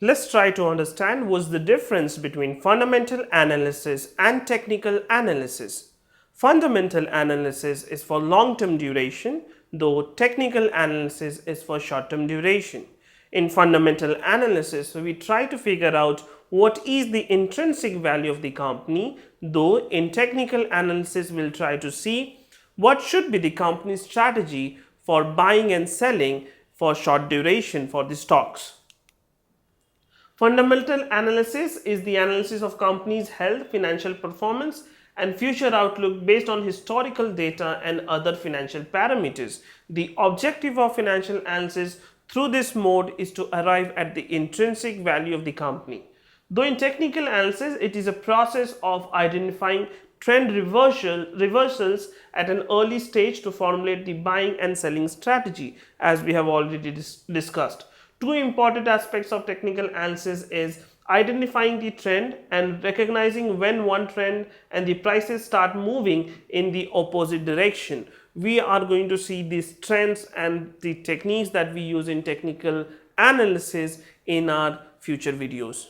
Let's try to understand what's the difference between fundamental analysis and technical analysis. Fundamental analysis is for long-term duration, though technical analysis is for short-term duration. In fundamental analysis, we try to figure out what is the intrinsic value of the company, though in technical analysis, we'll try to see what should be the company's strategy for buying and selling for short duration for the stocks. Fundamental analysis is the analysis of companies' health, financial performance, and future outlook based on historical data and other financial parameters. The objective of financial analysis through this mode is to arrive at the intrinsic value of the company. Though in technical analysis, it is a process of identifying trend reversals at an early stage to formulate the buying and selling strategy, as we have already discussed. Two important aspects of technical analysis is identifying the trend and recognizing when one trend and the prices start moving in the opposite direction. We are going to see these trends and the techniques that we use in technical analysis in our future videos.